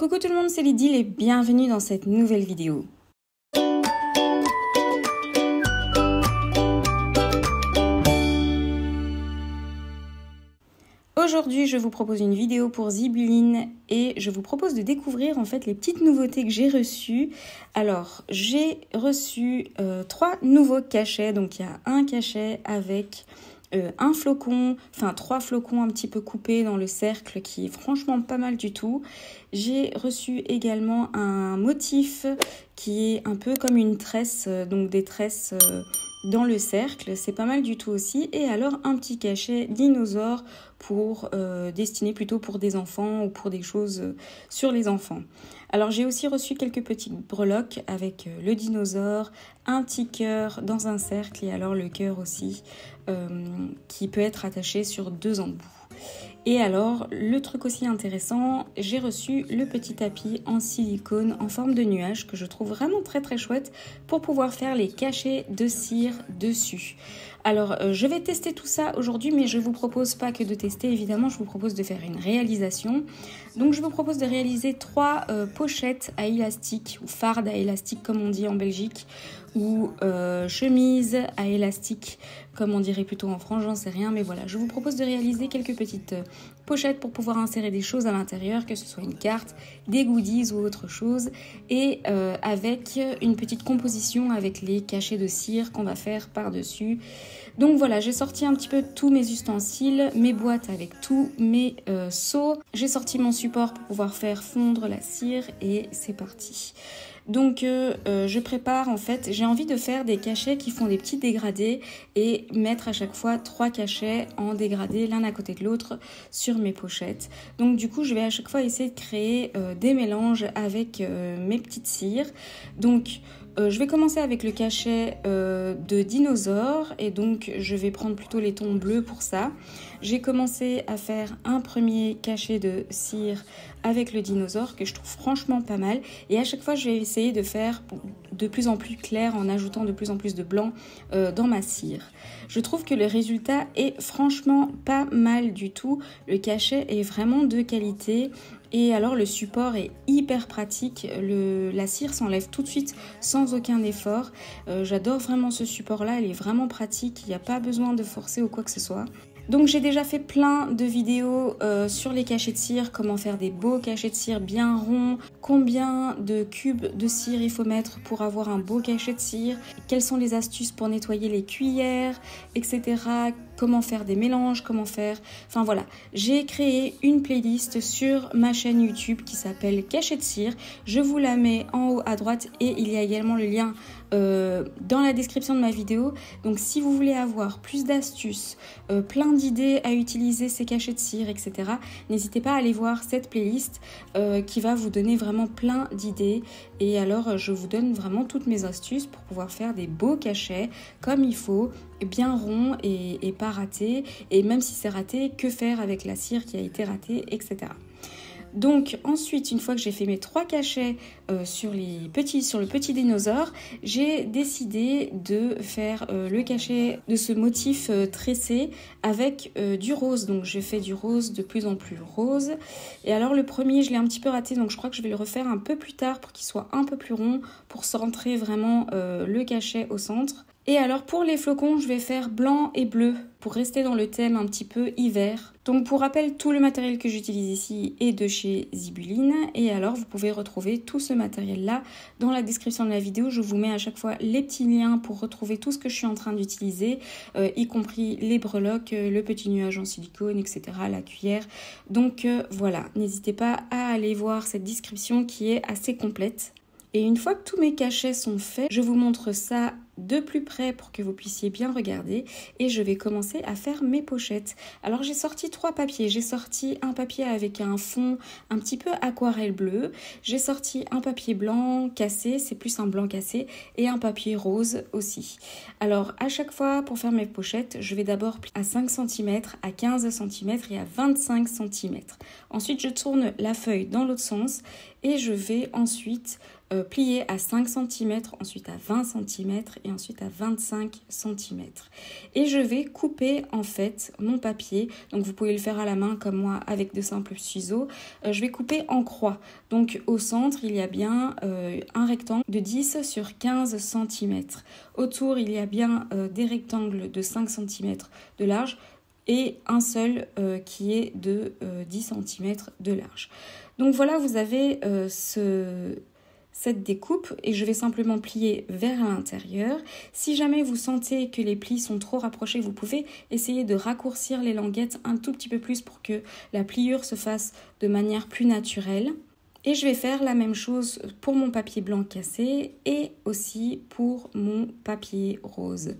Coucou tout le monde, c'est Lydie et bienvenue dans cette nouvelle vidéo. Aujourd'hui, je vous propose une vidéo pour Zibuline et je vous propose de découvrir en fait les petites nouveautés que j'ai reçues. Alors, j'ai reçu 3 nouveaux cachets. Donc, il y a un cachet avec un flocon, enfin 3 flocons un petit peu coupés dans le cercle qui est franchement pas mal du tout. J'ai reçu également un motif qui est un peu comme une tresse, donc des tresses dans le cercle, c'est pas mal du tout aussi. Et alors un petit cachet dinosaure pour destiné plutôt pour des enfants ou pour des choses sur les enfants. Alors j'ai aussi reçu quelques petites breloques avec le dinosaure, un petit cœur dans un cercle et alors le cœur aussi qui peut être attaché sur 2 embouts. Et alors, le truc aussi intéressant, j'ai reçu le petit tapis en silicone en forme de nuage que je trouve vraiment très très chouette pour pouvoir faire les cachets de cire dessus. Alors, je vais tester tout ça aujourd'hui, mais je vous propose pas que de tester, évidemment, je vous propose de faire une réalisation. Donc, je vous propose de réaliser 3 pochettes à élastique, ou fardes à élastique comme on dit en Belgique, ou chemise à élastique comme on dirait plutôt en France, j'en sais rien, mais voilà, je vous propose de réaliser quelques petites pochettes pour pouvoir insérer des choses à l'intérieur, que ce soit une carte, des goodies ou autre chose, et avec une petite composition avec les cachets de cire qu'on va faire par-dessus. Donc voilà, j'ai sorti un petit peu tous mes ustensiles, mes boîtes avec tous mes seaux, j'ai sorti mon support pour pouvoir faire fondre la cire et c'est parti. Donc je prépare en fait, j'ai envie de faire des cachets qui font des petits dégradés et mettre à chaque fois 3 cachets en dégradé l'un à côté de l'autre sur mes pochettes. Donc du coup je vais à chaque fois essayer de créer des mélanges avec mes petites cires. Donc je vais commencer avec le cachet de dinosaure et donc je vais prendre plutôt les tons bleus pour ça. J'ai commencé à faire un premier cachet de cire avec le dinosaure que je trouve franchement pas mal et à chaque fois je vais essayer de faire de plus en plus clair en ajoutant de plus en plus de blanc dans ma cire. Je trouve que le résultat est franchement pas mal du tout. Le cachet est vraiment de qualité. Et alors le support est hyper pratique, la cire s'enlève tout de suite sans aucun effort. J'adore vraiment ce support-là, elle est vraiment pratique, il n'y a pas besoin de forcer ou quoi que ce soit. Donc j'ai déjà fait plein de vidéos sur les cachets de cire, comment faire des beaux cachets de cire bien ronds, combien de cubes de cire il faut mettre pour avoir un beau cachet de cire, quelles sont les astuces pour nettoyer les cuillères, etc. Comment faire des mélanges, comment faire... Enfin voilà, j'ai créé une playlist sur ma chaîne YouTube qui s'appelle Cachet de cire. Je vous la mets en haut à droite et il y a également le lien dans la description de ma vidéo. Donc si vous voulez avoir plus d'astuces, plein d'idées à utiliser ces cachets de cire, etc. n'hésitez pas à aller voir cette playlist qui va vous donner vraiment plein d'idées. Et alors je vous donne vraiment toutes mes astuces pour pouvoir faire des beaux cachets comme il faut, bien ronds et pas ratés. Et même si c'est raté, que faire avec la cire qui a été ratée, etc. Donc ensuite, une fois que j'ai fait mes 3 cachets sur le petit dinosaure, j'ai décidé de faire le cachet de ce motif tressé avec du rose. Donc j'ai fait du rose de plus en plus rose. Et alors le premier, je l'ai un petit peu raté, donc je crois que je vais le refaire un peu plus tard pour qu'il soit un peu plus rond, pour centrer vraiment le cachet au centre. Et alors pour les flocons, je vais faire blanc et bleu pour rester dans le thème un petit peu hiver. Donc pour rappel, tout le matériel que j'utilise ici est de chez Zibuline. Et alors vous pouvez retrouver tout ce matériel-là dans la description de la vidéo. Je vous mets à chaque fois les petits liens pour retrouver tout ce que je suis en train d'utiliser, y compris les breloques, le petit nuage en silicone, etc., la cuillère. Donc voilà, n'hésitez pas à aller voir cette description qui est assez complète. Et une fois que tous mes cachets sont faits, je vous montre ça de plus près pour que vous puissiez bien regarder et je vais commencer à faire mes pochettes. Alors j'ai sorti 3 papiers. J'ai sorti un papier avec un fond un petit peu aquarelle bleu. J'ai sorti un papier blanc cassé, c'est plus un blanc cassé, et un papier rose aussi. Alors à chaque fois pour faire mes pochettes, je vais d'abord à 5 cm, à 15 cm et à 25 cm. Ensuite je tourne la feuille dans l'autre sens et je vais ensuite plié à 5 cm, ensuite à 20 cm et ensuite à 25 cm. Et je vais couper en fait mon papier, donc vous pouvez le faire à la main comme moi avec de simples ciseaux. Je vais couper en croix, donc au centre il y a bien un rectangle de 10 sur 15 cm. Autour il y a bien des rectangles de 5 cm de large et un seul qui est de 10 cm de large. Donc voilà, vous avez cette découpe et je vais simplement plier vers l'intérieur. Si jamais vous sentez que les plis sont trop rapprochés, vous pouvez essayer de raccourcir les languettes un tout petit peu plus pour que la pliure se fasse de manière plus naturelle. Et je vais faire la même chose pour mon papier blanc cassé et aussi pour mon papier rose.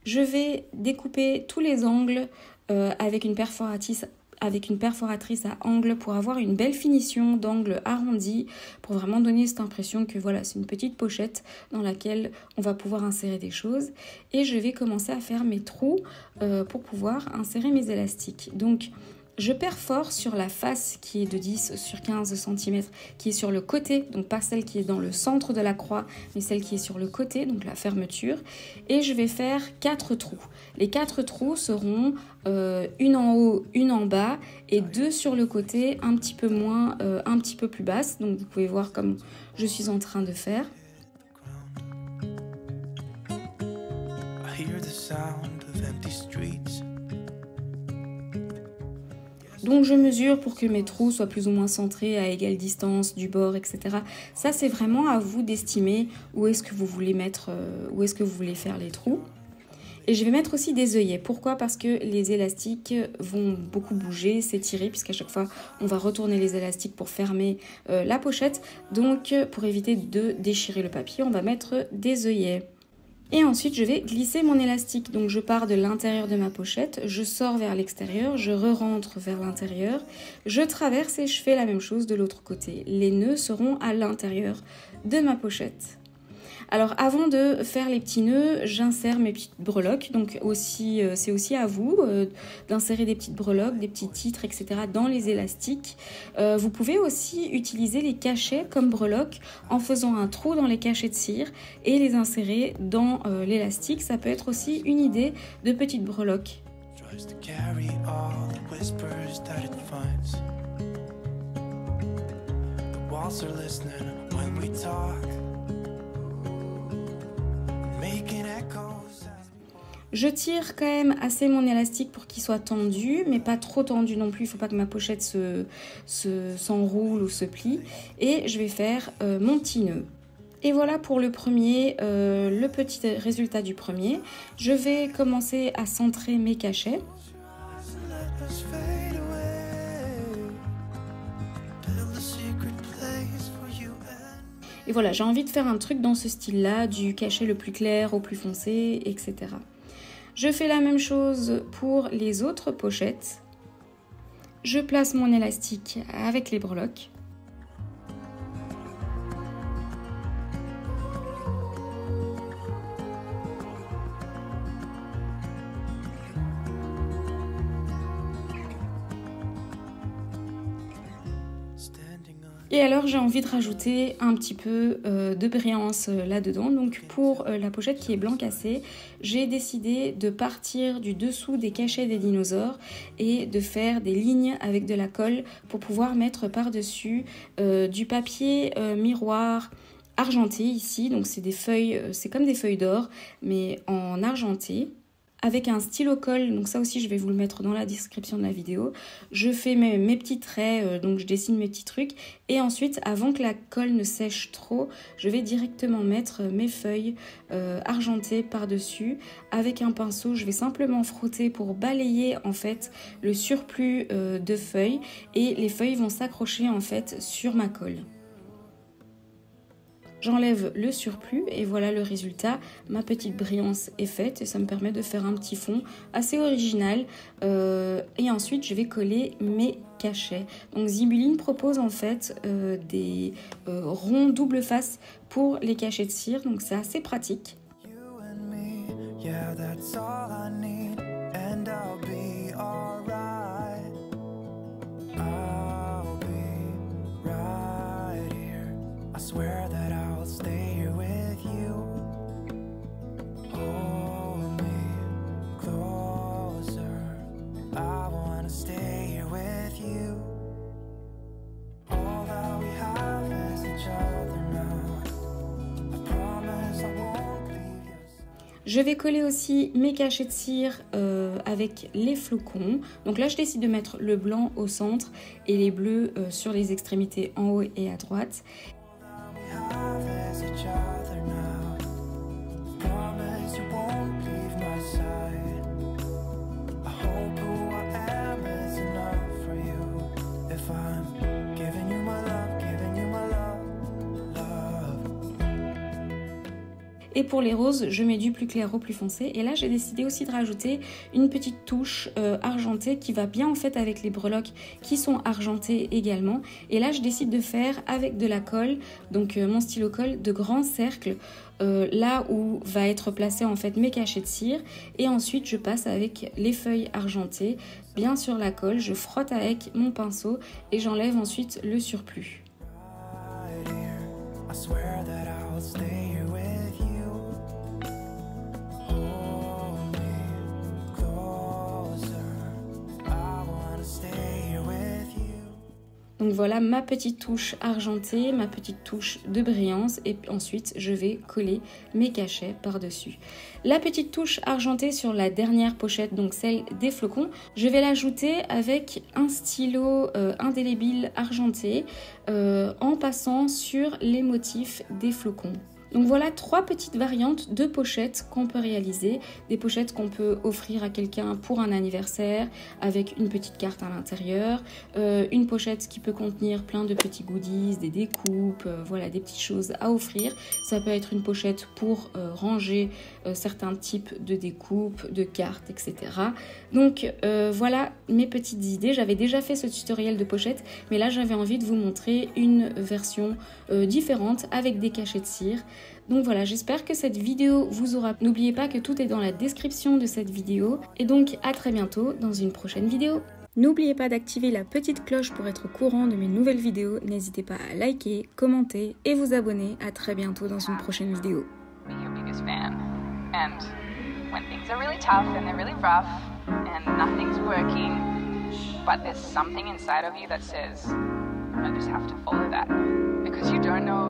Je vais découper tous les angles avec une perforatrice à angle pour avoir une belle finition d'angle arrondi, pour vraiment donner cette impression que voilà, c'est une petite pochette dans laquelle on va pouvoir insérer des choses. Et je vais commencer à faire mes trous pour pouvoir insérer mes élastiques. Donc je perfore sur la face qui est de 10 sur 15 cm, qui est sur le côté, donc pas celle qui est dans le centre de la croix, mais celle qui est sur le côté, donc la fermeture. Et je vais faire 4 trous. Les 4 trous seront une en haut, une en bas et 2 sur le côté, un petit peu moins, un petit peu plus basse. Donc vous pouvez voir comme je suis en train de faire. Donc je mesure pour que mes trous soient plus ou moins centrés à égale distance du bord, etc. Ça c'est vraiment à vous d'estimer où est-ce que vous voulez mettre, où est-ce que vous voulez faire les trous. Et je vais mettre aussi des œillets. Pourquoi? Parce que les élastiques vont beaucoup bouger, s'étirer, puisqu'à chaque fois on va retourner les élastiques pour fermer la pochette. Donc pour éviter de déchirer le papier, on va mettre des œillets. Et ensuite, je vais glisser mon élastique. Donc, je pars de l'intérieur de ma pochette, je sors vers l'extérieur, je re-rentre vers l'intérieur, je traverse et je fais la même chose de l'autre côté. Les nœuds seront à l'intérieur de ma pochette. Alors, avant de faire les petits nœuds, j'insère mes petites breloques. Donc, c'est aussi à vous d'insérer des petites breloques, des petits titres, etc. dans les élastiques. Vous pouvez aussi utiliser les cachets comme breloques en faisant un trou dans les cachets de cire et les insérer dans l'élastique. Ça peut être aussi une idée de petites breloques. Je tire quand même assez mon élastique pour qu'il soit tendu, mais pas trop tendu non plus. Il ne faut pas que ma pochette s'enroule ou se plie. Et je vais faire mon petit nœud. Et voilà pour le premier, le petit résultat du premier. Je vais commencer à centrer mes cachets. Et voilà, j'ai envie de faire un truc dans ce style-là, du cachet le plus clair au plus foncé, etc. Je fais la même chose pour les autres pochettes. Je place mon élastique avec les breloques. Et alors j'ai envie de rajouter un petit peu de brillance là-dedans. Donc pour la pochette qui est blanc cassé, j'ai décidé de partir du dessous des cachets des dinosaures et de faire des lignes avec de la colle pour pouvoir mettre par-dessus du papier miroir argenté ici. Donc c'est des feuilles, c'est comme des feuilles d'or mais en argenté. Avec un stylo colle, donc ça aussi je vais vous le mettre dans la description de la vidéo. Je fais mes petits traits, donc je dessine mes petits trucs. Et ensuite, avant que la colle ne sèche trop, je vais directement mettre mes feuilles argentées par-dessus. Avec un pinceau, je vais simplement frotter pour balayer en fait le surplus de feuilles. Et les feuilles vont s'accrocher en fait sur ma colle. J'enlève le surplus et voilà le résultat. Ma petite brillance est faite et ça me permet de faire un petit fond assez original. Et ensuite, je vais coller mes cachets. Donc Zibeline propose en fait des ronds double face pour les cachets de cire. Donc c'est assez pratique. Swear that will stay here with you. Hold me closer. I wanna stay here with you. All that we have is each other now. I promise I won't leave your side. Je vais coller aussi mes cachets de cire avec les flocons. Donc là, je décide de mettre le blanc au centre et les bleus sur les extrémités en haut et à droite. Et pour les roses, je mets du plus clair au plus foncé. Et là, j'ai décidé aussi de rajouter une petite touche argentée qui va bien en fait avec les breloques qui sont argentées également. Et là, je décide de faire avec de la colle, donc mon stylo colle, de grands cercles là où va être placé en fait mes cachets de cire. Et ensuite, je passe avec les feuilles argentées bien sur la colle. Je frotte avec mon pinceau et j'enlève ensuite le surplus. Donc voilà ma petite touche argentée, ma petite touche de brillance et ensuite je vais coller mes cachets par-dessus. La petite touche argentée sur la dernière pochette, donc celle des flocons, je vais l'ajouter avec un stylo indélébile argenté en passant sur les motifs des flocons. Donc voilà 3 petites variantes de pochettes qu'on peut réaliser. Des pochettes qu'on peut offrir à quelqu'un pour un anniversaire avec une petite carte à l'intérieur. Une pochette qui peut contenir plein de petits goodies, des découpes, voilà des petites choses à offrir. Ça peut être une pochette pour ranger certains types de découpes, de cartes, etc. Donc voilà mes petites idées. J'avais déjà fait ce tutoriel de pochette, mais là j'avais envie de vous montrer une version différente avec des cachets de cire. Donc voilà, j'espère que cette vidéo vous aura plu. N'oubliez pas que tout est dans la description de cette vidéo. Et donc à très bientôt dans une prochaine vidéo. N'oubliez pas d'activer la petite cloche pour être au courant de mes nouvelles vidéos. N'hésitez pas à liker, commenter et vous abonner. À très bientôt dans une prochaine vidéo.